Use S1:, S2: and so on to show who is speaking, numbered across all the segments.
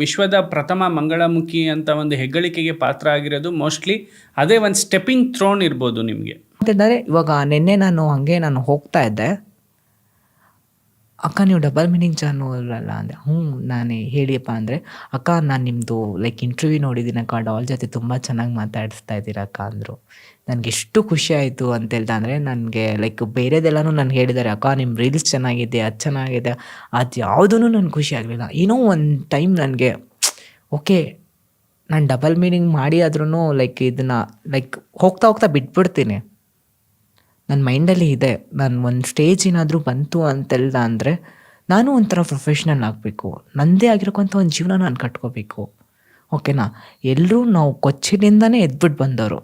S1: ವಿಶ್ವದ ಪ್ರಥಮ ಮಂಗಳಮುಖಿ ಅಂತ ಒಂದು ಹೆಗ್ಗಳಿಕೆಗೆ ಪಾತ್ರ ಆಗಿರೋದು ಮೋಸ್ಟ್ಲಿ ಅದೇ ಒಂದು ಸ್ಟೆಪ್ಪಿಂಗ್ ಥ್ರೋನ್ ಇರ್ಬೋದು ನಿಮಗೆ.
S2: ಅಂತಂದರೆ ಇವಾಗ ನಿನ್ನೆ ನಾನು ಹೋಗ್ತಾ ಇದ್ದೆ, ಅಕ್ಕ ನೀವು ಡಬಲ್ ಮೀನಿಂಗ್ ಚಾನಲ್ ಅಲ್ಲ ಅಂದೆ. ನಾನು ಹೇಳಿಯಪ್ಪ ಅಂದರೆ, ಅಕ್ಕ ನಾನು ನಿಮ್ಮದು ಇಂಟರ್ವ್ಯೂ ನೋಡಿದ್ದೀನಿ ಅಕ್ಕ, ಡಾಲ್ ಜೊತೆ ತುಂಬ ಚೆನ್ನಾಗಿ ಮಾತಾಡಿಸ್ತಾ ಇದ್ದೀರಾ ಅಕ್ಕ ಅಂದರು. ನನಗೆ ಎಷ್ಟು ಖುಷಿ ಆಯಿತು ಅಂತೇಳ್ತಾ ಅಂದರೆ, ನನಗೆ ಬೇರೆದೆಲ್ಲನೂ ನಾನು ಹೇಳಿದ್ದಾರೆ, ಅಕ್ಕ ನಿಮ್ಮ ರೀಲ್ಸ್ ಚೆನ್ನಾಗಿದೆ, ಅದು ಚೆನ್ನಾಗಿದೆ, ಅದು ಯಾವುದೂ ನನಗೆ ಖುಷಿ ಆಗಲಿಲ್ಲ. ಏನೋ ಒಂದು ಟೈಮ್ ನನಗೆ ಓಕೆ, ನಾನು ಡಬಲ್ ಮೀನಿಂಗ್ ಮಾಡಿ ಆದ್ರೂ ಇದನ್ನು ಹೋಗ್ತಾ ಹೋಗ್ತಾ ಬಿಟ್ಬಿಡ್ತೀನಿ. ನನ್ನ ಮೈಂಡಲ್ಲಿ ಇದೆ, ನಾನು ಒಂದು ಸ್ಟೇಜ್ ಏನಾದರೂ ಬಂತು ಅಂತೆಲ್ಲ ಅಂದರೆ ನಾನು ಒಂಥರ ಪ್ರೊಫೆಷ್ನಲ್ ಆಗಬೇಕು, ನನ್ನದೇ ಆಗಿರೋಕ್ಕಂಥ ಒಂದು ಜೀವನ ನಾನು ಕಟ್ಕೋಬೇಕು. ಓಕೆನಾ? ಎಲ್ಲರೂ ನಾವು ಕೊಚ್ಚಿನಿಂದನೇ ಎದ್ಬಿಟ್ಟು ಬಂದವರು,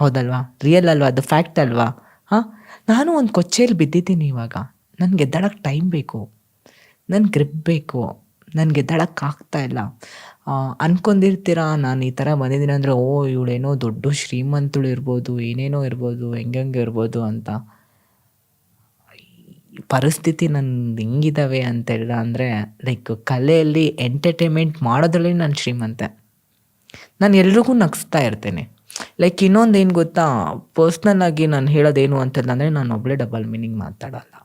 S2: ಹೌದಲ್ವಾ? ರಿಯಲ್ ಅಲ್ವಾ? ಅದು ಫ್ಯಾಕ್ಟ್ ಅಲ್ವಾ? ನಾನು ಒಂದು ಕೊಚ್ಚೆಯಲ್ಲಿ ಬಿದ್ದಿದ್ದೀನಿ. ಇವಾಗ ನನಗೆ ಎದ್ದಾಡಕ್ಕೆ ಟೈಮ್ ಬೇಕು, ನನಗೆ ಗ್ರಿಪ್ ಬೇಕು, ನನಗೆ ಎದ್ದಾಡಕ್ಕಾಗ್ತಾ ಇಲ್ಲ. ಅನ್ಕೊಂಡಿರ್ತೀರ ನಾನು ಈ ಥರ ಬಂದಿದ್ದೀನಿ ಅಂದರೆ, ಇವಳೇನೋ ದೊಡ್ಡ ಶ್ರೀಮಂತಳು ಇರ್ಬೋದು, ಏನೇನೋ ಇರ್ಬೋದು, ಹೆಂಗೆ ಇರ್ಬೋದು ಅಂತ. ಪರಿಸ್ಥಿತಿ ನಂದು ಹೆಂಗಿದ್ದಾವೆ ಅಂತೆಲ್ಲ ಅಂದರೆ, ಕಲೆಯಲ್ಲಿ ಎಂಟರ್ಟೈನ್ಮೆಂಟ್ ಮಾಡೋದ್ರಲ್ಲಿ ನಾನು ಶ್ರೀಮಂತೆ. ನಾನು ಎಲ್ರಿಗೂ ನಗಿಸ್ತಾ ಇರ್ತೇನೆ. ಇನ್ನೊಂದು ಏನು ಗೊತ್ತಾ, ಪರ್ಸ್ನಲ್ ಆಗಿ ನಾನು ಹೇಳೋದೇನು ಅಂತಲ್ಲ ಅಂದರೆ, ನಾನು ಒಬ್ಬಳೇ ಡಬಲ್ ಮೀನಿಂಗ್ ಮಾತಾಡೋಲ್ಲ.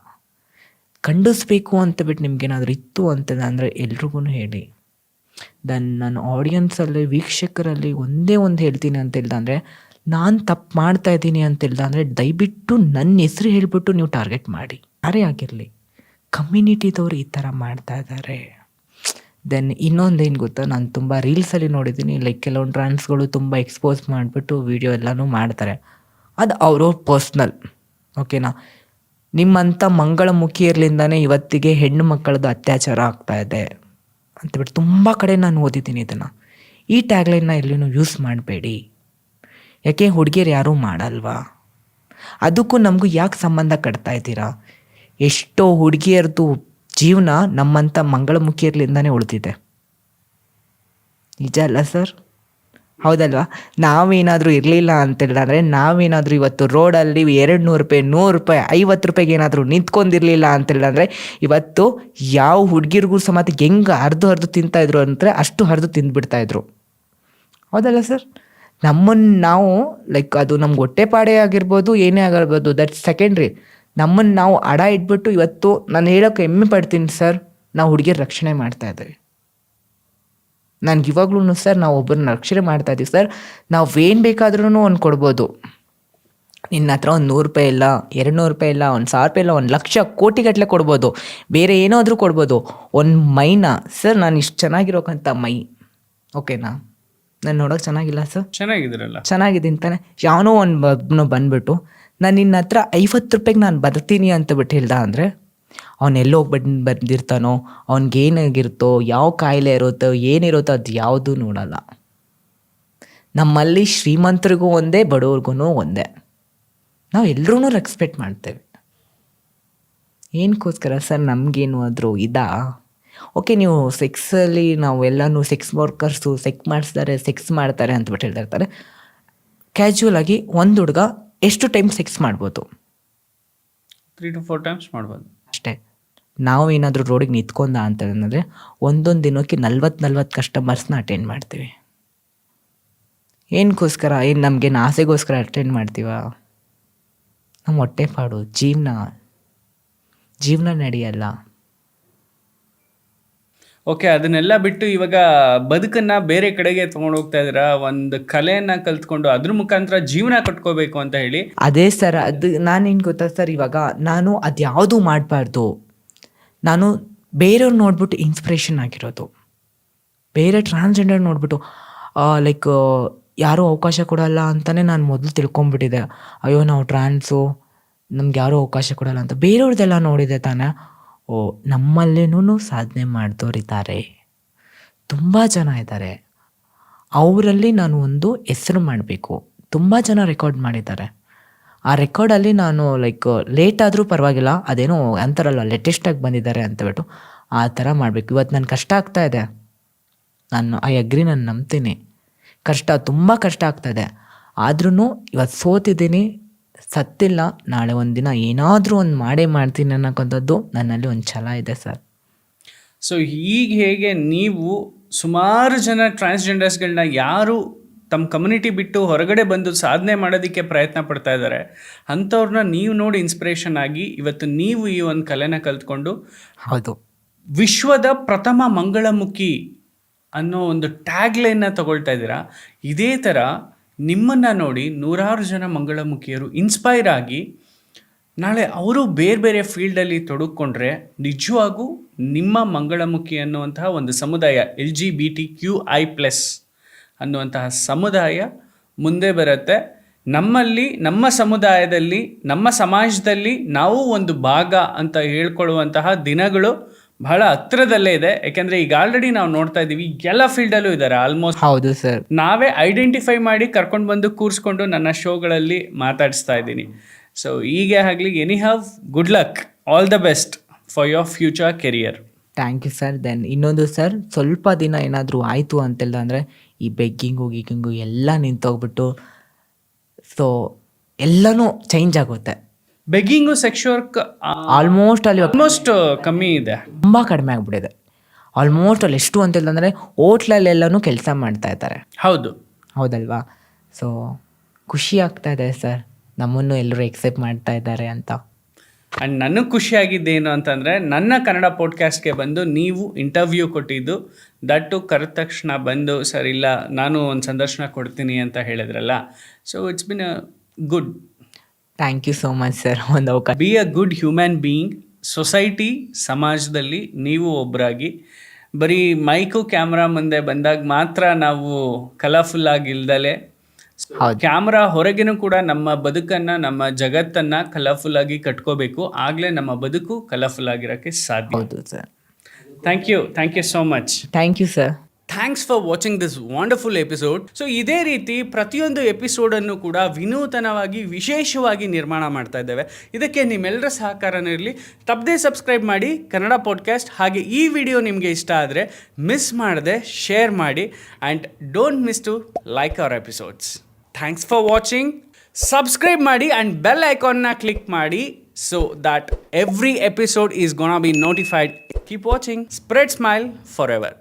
S2: ಖಂಡಿಸ್ಬೇಕು ಅಂತ ಬಿಟ್ಟು ನಿಮ್ಗೇನಾದರೂ ಇತ್ತು ಅಂತಲ್ಲ ಅಂದರೆ ಎಲ್ರಿಗೂ ಹೇಳಿ. ನನ್ನ ಆಡಿಯನ್ಸಲ್ಲಿ, ವೀಕ್ಷಕರಲ್ಲಿ ಒಂದೇ ಒಂದು ಹೇಳ್ತೀನಿ ಅಂತಿಲ್ಲ ಅಂದರೆ, ನಾನು ತಪ್ಪು ಮಾಡ್ತಾ ಇದ್ದೀನಿ ಅಂತಿಲ್ಲ ಅಂದರೆ ದಯವಿಟ್ಟು ನನ್ನ ಹೆಸರು ಹೇಳಿಬಿಟ್ಟು ನೀವು ಟಾರ್ಗೆಟ್ ಮಾಡಿ. ಯಾರೇ ಆಗಿರಲಿ, ಕಮ್ಯುನಿಟಿದವ್ರು ಈ ಥರ ಮಾಡ್ತಾ ಇದ್ದಾರೆ. ದೆನ್ ಇನ್ನೊಂದೇನು ಗೊತ್ತಾ, ನಾನು ತುಂಬ ರೀಲ್ಸಲ್ಲಿ ನೋಡಿದ್ದೀನಿ, ಕೆಲವೊಂದು ಟ್ರಾನ್ಸ್ಗಳು ತುಂಬ ಎಕ್ಸ್ಪೋಸ್ ಮಾಡಿಬಿಟ್ಟು ವೀಡಿಯೋ ಎಲ್ಲನೂ ಮಾಡ್ತಾರೆ. ಅದು ಅವ್ರವ್ರ ಪರ್ಸ್ನಲ್. ಓಕೆನಾ? ನಿಮ್ಮಂಥ ಮಂಗಳಮುಖಿಯರ್ಲಿಂದನೇ ಇವತ್ತಿಗೆ ಹೆಣ್ಣು ಮಕ್ಕಳದ್ದು ಅತ್ಯಾಚಾರ ಆಗ್ತಾ ಇದೆ ಅಂತಬಿಟ್ಟು ತುಂಬ ಕಡೆ ನಾನು ಓದಿದ್ದೀನಿ ಇದನ್ನು. ಈ ಟ್ಯಾಗ್ಲೈನ್ನ ಎಲ್ಲಿನೂ ಯೂಸ್ ಮಾಡಬೇಡಿ. ಯಾಕೆ ಹುಡುಗಿಯರು ಯಾರೂ ಮಾಡಲ್ವಾ? ಅದಕ್ಕೂ ನಮಗೂ ಯಾಕೆ ಸಂಬಂಧ ಕಟ್ತಾ ಇದ್ದೀರಾ? ಎಷ್ಟೋ ಹುಡುಗಿಯರದು ಜೀವನ ನಮ್ಮಂಥ ಮಂಗಳಮುಖಿಯರ್ಲಿಂದನೇ ಉಳಿದಿದೆ. ನಿಜ ಅಲ್ಲ ಸರ್? ಹೌದಲ್ವಾ? ನಾವೇನಾದರೂ ಇರಲಿಲ್ಲ ಅಂತಿಲ್ಲ ಅಂದರೆ, ನಾವೇನಾದರೂ ಇವತ್ತು ರೋಡಲ್ಲಿ 200 ರೂಪಾಯಿ, 100 ರೂಪಾಯಿ, 50 ರೂಪಾಯಿಗೆ ಏನಾದರೂ ನಿಂತ್ಕೊಂಡಿರಲಿಲ್ಲ ಅಂತಿಲ್ಲ ಅಂದರೆ, ಇವತ್ತು ಯಾವ ಹುಡುಗಿರಿಗೂ ಸಮೇತ ಹೆಂಗೆ ಹರಿದು ತಿಂತಾಯಿದ್ರು ಅಂದರೆ ಅಷ್ಟು ಹರಿದು ತಿಂದುಬಿಡ್ತಾಯಿದ್ರು. ಹೌದಲ್ಲ ಸರ್? ನಮ್ಮನ್ನು ನಾವು ಅದು ನಮ್ಗೆ ಹೊಟ್ಟೆಪಾಡೇ ಆಗಿರ್ಬೋದು, ಏನೇ ಆಗಿರ್ಬೋದು, ದಟ್ ಸೆಕೆಂಡ್ರಿ. ನಮ್ಮನ್ನು ನಾವು ಅಡ ಇಟ್ಬಿಟ್ಟು ಇವತ್ತು ನಾನು ಹೇಳೋಕ್ಕೆ ಹೆಮ್ಮೆ ಪಡ್ತೀನಿ ಸರ್, ನಾವು ಹುಡುಗಿಯರ ರಕ್ಷಣೆ ಮಾಡ್ತಾಯಿದ್ದೀವಿ. ನನಗೆ ಇವಾಗ್ಲೂ ಸರ್, ನಾವು ಒಬ್ಬರನ್ನ ರಕ್ಷಣೆ ಮಾಡ್ತಾಯಿದ್ದೀವಿ ಸರ್. ನಾವೇನು ಬೇಕಾದ್ರೂ ಒಂದು ಕೊಡ್ಬೋದು. ನಿನ್ನ ಹತ್ರ ಒಂದು 100 ರೂಪಾಯಿ ಇಲ್ಲ, 200 ರೂಪಾಯಿ ಇಲ್ಲ, 1000 ರೂಪಾಯಿ ಇಲ್ಲ, 1 ಲಕ್ಷ ಕೋಟಿಗಟ್ಟಲೆ ಕೊಡ್ಬೋದು, ಬೇರೆ ಏನಾದರೂ ಕೊಡ್ಬೋದು. ಒಂದು ಮೈನ ಸರ್, ನಾನು ಇಷ್ಟು ಚೆನ್ನಾಗಿರೋಕ್ಕಂಥ ಮೈ, ಓಕೆನಾ? ನಾನು ನೋಡೋಕೆ ಚೆನ್ನಾಗಿಲ್ಲ ಸರ್?
S1: ಚೆನ್ನಾಗಿದ್ದೀರಲ್ಲ?
S2: ಚೆನ್ನಾಗಿದ್ದೀನಿ ತಾನೆ? ಯಾವನೋ ಒಂದು ಬಂದುಬಿಟ್ಟು ನಾನು ನಿನ್ನ ಹತ್ರ 50 ರೂಪಾಯಿಗೆ ನಾನು ಬರ್ತೀನಿ ಅಂತ ಬಿಟ್ಟು ಹೇಳ್ದ ಅಂದರೆ, ಅವನೆಲ್ಲೋ ಬಂದಿರ್ತಾನೋ, ಅವ್ನಿಗೇನಾಗಿರುತ್ತೋ, ಯಾವ ಕಾಯಿಲೆ ಇರುತ್ತೋ, ಏನಿರುತ್ತೋ ಅದು ಯಾವುದೂ ನೋಡಲ್ಲ. ನಮ್ಮಲ್ಲಿ ಶ್ರೀಮಂತರಿಗೂ ಒಂದೇ, ಬಡವ್ರಿಗೂ ಒಂದೇ. ನಾವು ಎಲ್ಲರೂ ರೆಸ್ಪೆಕ್ಟ್ ಮಾಡ್ತೇವೆ. ಏನಕ್ಕೋಸ್ಕರ ಸರ್? ನಮಗೇನು ಆದರೂ ಇದಾ? ಓಕೆ, ನೀವು ಸೆಕ್ಸಲ್ಲಿ ನಾವೆಲ್ಲನೂ ಸೆಕ್ಸ್ ವರ್ಕರ್ಸು ಸೆಕ್ಸ್ ಮಾಡ್ತಾರೆ ಅಂತಬಿಟ್ಟು ಹೇಳ್ತಿರ್ತಾರೆ. ಕ್ಯಾಶುವಲ್ ಆಗಿ ಒಂದು ಹುಡುಗ ಎಷ್ಟು ಟೈಮ್ ಸೆಕ್ಸ್ ಮಾಡ್ಬೋದು?
S1: 3 to 4 ಟೈಮ್ಸ್ ಮಾಡ್ಬೋದು
S2: ಅಷ್ಟೇ. ನಾವು ಏನಾದರೂ ರೋಡಿಗೆ ನಿಂತ್ಕೊಂಡ ಅಂತಂದರೆ ಒಂದೊಂದು ದಿನಕ್ಕೆ 40 ಕಸ್ಟಮರ್ಸ್ನ ಅಟೆಂಡ್ ಮಾಡ್ತೀವಿ. ಏನಕ್ಕೋಸ್ಕರ? ಏನು ನಮಗೇನು ಆಸೆಗೋಸ್ಕರ ಅಟೆಂಡ್ ಮಾಡ್ತೀವ? ನಮ್ಮ ಹೊಟ್ಟೆಪಾಡು, ಜೀವನ ನಡೆಯಲ್ಲ.
S1: ಓಕೆ, ಅದನ್ನೆಲ್ಲ ಬಿಟ್ಟು ಇವಾಗ ಬದುಕನ್ನು ಬೇರೆ ಕಡೆಗೆ ತೊಗೊಂಡು ಹೋಗ್ತಾ ಇದ್ದೀರಾ. ಒಂದು ಕಲೆಯನ್ನು ಕಲ್ತ್ಕೊಂಡು ಅದ್ರ ಮುಖಾಂತರ ಜೀವನ ಕಟ್ಕೋಬೇಕು ಅಂತ ಹೇಳಿ.
S2: ಅದೇ ಸರ್, ಅದು ನಾನೇನು ಗೊತ್ತಾ ಸರ್, ಇವಾಗ ನಾನು ಅದು ಯಾವುದೂ ಮಾಡಬಾರ್ದು. ನಾನು ಬೇರೆಯವ್ರು ನೋಡ್ಬಿಟ್ಟು ಇನ್ಸ್ಪಿರೇಷನ್ ಆಗಿರೋದು. ಬೇರೆ ಟ್ರಾನ್ಸ್ಜೆಂಡರ್ ನೋಡ್ಬಿಟ್ಟು ಯಾರೂ ಅವಕಾಶ ಕೊಡಲ್ಲ ಅಂತಲೇ ನಾನು ಮೊದಲು ತಿಳ್ಕೊಂಬಿಟ್ಟಿದ್ದೆ. ಅಯ್ಯೋ, ನಾವು ಟ್ರಾನ್ಸು, ನಮ್ಗೆ ಯಾರೂ ಅವಕಾಶ ಕೊಡಲ್ಲ ಅಂತ. ಬೇರೆಯವ್ರದ್ದೆಲ್ಲ ನೋಡಿದೆ ತಾನೇ, ನಮ್ಮಲ್ಲೇನೂ ಸಾಧನೆ ಮಾಡ್ದೋರಿದ್ದಾರೆ, ತುಂಬ ಜನ ಇದ್ದಾರೆ. ಅವರಲ್ಲಿ ನಾನು ಒಂದು ಹೆಸರು ಮಾಡಬೇಕು. ತುಂಬ ಜನ ರೆಕಾರ್ಡ್ ಮಾಡಿದ್ದಾರೆ. ಆ ರೆಕಾರ್ಡಲ್ಲಿ ನಾನು ಲೇಟ್ ಆದರೂ ಪರವಾಗಿಲ್ಲ, ಅದೇನೋ ಅಂತಾರಲ್ಲ ಲೇಟೆಸ್ಟಾಗಿ ಬಂದಿದ್ದಾರೆ ಅಂತಬಿಟ್ಟು ಆ ಥರ ಮಾಡಬೇಕು. ಇವತ್ತು ನನ್ನ ಕಷ್ಟ ಆಗ್ತಾಯಿದೆ, ನಾನು ನಾನು ನಂಬ್ತೀನಿ. ತುಂಬ ಕಷ್ಟ ಆಗ್ತಾಯಿದೆ. ಆದ್ರೂ ಇವತ್ತು ಸೋತಿದ್ದೀನಿ, ಸತ್ತಿಲ್ಲ. ನಾಳೆ ಒಂದಿನ ಏನಾದರೂ ಒಂದು ಮಾಡ್ತೀನಿ ಅನ್ನೋಕ್ಕಂಥದ್ದು ನನ್ನಲ್ಲಿ ಒಂದು ಛಲ ಇದೆ ಸರ್.
S1: ಸೊ ಈಗ ಹೇಗೆ ನೀವು ಸುಮಾರು ಜನ ಟ್ರಾನ್ಸ್ಜೆಂಡರ್ಸ್ಗಳನ್ನ ಯಾರು ತಮ್ಮ ಕಮ್ಯುನಿಟಿ ಬಿಟ್ಟು ಹೊರಗಡೆ ಬಂದು ಸಾಧನೆ ಮಾಡೋದಕ್ಕೆ ಪ್ರಯತ್ನ ಪಡ್ತಾ ಇದ್ದಾರೆ, ಅಂಥವ್ರನ್ನ ನೀವು ನೋಡಿ ಇನ್ಸ್ಪಿರೇಷನ್ ಆಗಿ ಇವತ್ತು ನೀವು ಈ ಒಂದು ಕಲೆನ ಕಲ್ತ್ಕೊಂಡು
S2: ಹೌದು.
S1: ವಿಶ್ವದ ಪ್ರಥಮ ಮಂಗಳಮುಖಿ ಅನ್ನೋ ಒಂದು ಟ್ಯಾಗ್ಲೈನ್ನ ತಗೊಳ್ತಾ ಇದ್ದೀರಾ. ಇದೇ ಥರ ನಿಮ್ಮನ್ನು ನೋಡಿ ನೂರಾರು ಜನ ಮಂಗಳಮುಖಿಯರು ಇನ್ಸ್ಪೈರ್ ಆಗಿ ನಾಳೆ ಅವರು ಬೇರೆ ಬೇರೆ ಫೀಲ್ಡಲ್ಲಿ ತೊಡಗಿಕೊಂಡ್ರೆ ನಿಜವಾಗೂ ನಿಮ್ಮ ಮಂಗಳಮುಖಿ ಅನ್ನುವಂತಹ ಒಂದು ಸಮುದಾಯ LGBTQI+ ಅನ್ನುವಂತಹ ಸಮುದಾಯ ಮುಂದೆ ಬರುತ್ತೆ. ನಮ್ಮಲ್ಲಿ, ನಮ್ಮ ಸಮುದಾಯದಲ್ಲಿ, ನಮ್ಮ ಸಮಾಜದಲ್ಲಿ ನಾವು ಒಂದು ಭಾಗ ಅಂತ ಹೇಳ್ಕೊಳ್ಳುವಂತಹ ದಿನಗಳು ಬಹಳ ಹತ್ತಿರದಲ್ಲೇ ಇದೆ. ಯಾಕೆಂದರೆ ಈಗ ಆಲ್ರೆಡಿ ನಾವು ನೋಡ್ತಾ ಇದ್ದೀವಿ ಎಲ್ಲ ಫೀಲ್ಡಲ್ಲೂ ಇದ್ದಾರೆ ಆಲ್ಮೋಸ್ಟ್.
S2: ಹೌದು ಸರ್.
S1: ನಾವೇ ಐಡೆಂಟಿಫೈ ಮಾಡಿ ಕರ್ಕೊಂಡು ಬಂದು ಕೂರಿಸ್ಕೊಂಡು ನನ್ನ ಶೋಗಳಲ್ಲಿ ಮಾತಾಡಿಸ್ತಾ ಇದ್ದೀನಿ. ಸೊ ಹೀಗೆ ಆಗಲಿ, any have good luck, all the best for your future career.
S2: Thank you sir. Then ಇನ್ನೊಂದು ಸರ್, ಸ್ವಲ್ಪ ದಿನ ಏನಾದರೂ ಆಯಿತು ಅಂತೆಲ್ಲ ಅಂದರೆ ಈ ಬೆಗ್ಗಿಂಗು ಗೀಗಿಂಗು ಎಲ್ಲ ನಿಂತೋಗ್ಬಿಟ್ಟು ಸೊ ಎಲ್ಲನೂ ಚೇಂಜ್ ಆಗುತ್ತೆ.
S1: ಬೆಗ್ಗಿಂಗು, ಸೆಕ್ಸ್ ವರ್ಕ್
S2: ಆಲ್ಮೋಸ್ಟ್ ಅಲ್ಲಿ
S1: ಆಲ್ಮೋಸ್ಟ್ ಕಮ್ಮಿ ಇದೆ,
S2: ತುಂಬ ಕಡಿಮೆ ಆಗಿಬಿಟ್ಟಿದೆ. ಆಲ್ಮೋಸ್ಟ್ ಅಲ್ಲಿ ಎಷ್ಟು ಅಂತೆಲ್ಲ ಹೋಟ್ಲಲ್ಲೆಲ್ಲನೂ ಕೆಲಸ ಮಾಡ್ತಾ ಇದ್ದಾರೆ.
S1: ಹೌದು,
S2: ಹೌದಲ್ವಾ? ಸೊ ಖುಷಿ ಆಗ್ತಾ ಇದೆ ಸರ್, ನಮ್ಮನ್ನು ಎಲ್ಲರೂ ಎಕ್ಸೆಪ್ಟ್ ಮಾಡ್ತಾ ಇದ್ದಾರೆ ಅಂತ.
S1: ಆ್ಯಂಡ್ ನನಗೆ ಖುಷಿಯಾಗಿದ್ದೇನು ಅಂತಂದರೆ ನನ್ನ ಕನ್ನಡ ಪಾಡ್ಕಾಸ್ಟ್ಗೆ ಬಂದು ನೀವು ಇಂಟರ್ವ್ಯೂ ಕೊಟ್ಟಿದ್ದು, ದಟ್ಟು ಕರೆದ ತಕ್ಷಣ ಬಂದು ಸರ್ ಇಲ್ಲ ನಾನು ಒಂದು ಸಂದರ್ಶನ ಕೊಡ್ತೀನಿ ಅಂತ ಹೇಳಿದ್ರಲ್ಲ. So it's been a good.
S2: Thank you so much sir. ಒಂದು ಅವಕಾಶ.
S1: Be a good human being. Society, ಸಮಾಜದಲ್ಲಿ ನೀವು ಒಬ್ಬರಾಗಿ ಬರೀ ಮೈಕು ಕ್ಯಾಮ್ರಾ ಮುಂದೆ ಬಂದಾಗ ಮಾತ್ರ ನಾವು ಕಲರ್ಫುಲ್ ಆಗಿಲ್ದಲೆ ಕ್ಯಾಮ್ರಾ ಹೊರಗಿನೂ ಕೂಡ ನಮ್ಮ ಬದುಕನ್ನು, ನಮ್ಮ ಜಗತ್ತನ್ನು ಕಲರ್ಫುಲ್ ಆಗಿ ಕಟ್ಕೋಬೇಕು. ಆಗಲೇ ನಮ್ಮ ಬದುಕು ಕಲರ್ಫುಲ್ ಆಗಿರೋಕ್ಕೆ ಸಾಧ್ಯ.
S2: ಹೌದು sir.
S1: Thank you so much.
S2: Thank you sir.
S1: Thanks for watching this wonderful episode. So ಇದೇ ರೀತಿ ಪ್ರತಿಯೊಂದು ಎಪಿಸೋಡನ್ನು ಕೂಡ ವಿನೂತನವಾಗಿ, ವಿಶೇಷವಾಗಿ ನಿರ್ಮಾಣ ಮಾಡ್ತಾ ಇದ್ದೇವೆ. ಇದಕ್ಕೆ ನಿಮ್ಮೆಲ್ಲರ ಸಹಕಾರನೂ ಇರಲಿ. ತಪ್ಪದೇ ಸಬ್ಸ್ಕ್ರೈಬ್ ಮಾಡಿ ಕನ್ನಡ ಪಾಡ್ಕಾಸ್ಟ್. ಹಾಗೆ ಈ ವಿಡಿಯೋ ನಿಮಗೆ ಇಷ್ಟ ಆದರೆ ಮಿಸ್ ಮಾಡದೆ ಶೇರ್ ಮಾಡಿ. And don't miss to like our episodes. Thanks for watching. Subscribe ಮಾಡಿ ಆ್ಯಂಡ್ ಬೆಲ್ ಐಕಾನ್ನ ಕ್ಲಿಕ್ ಮಾಡಿ so that every episode is gonna be notified. Keep watching. Spread smile forever.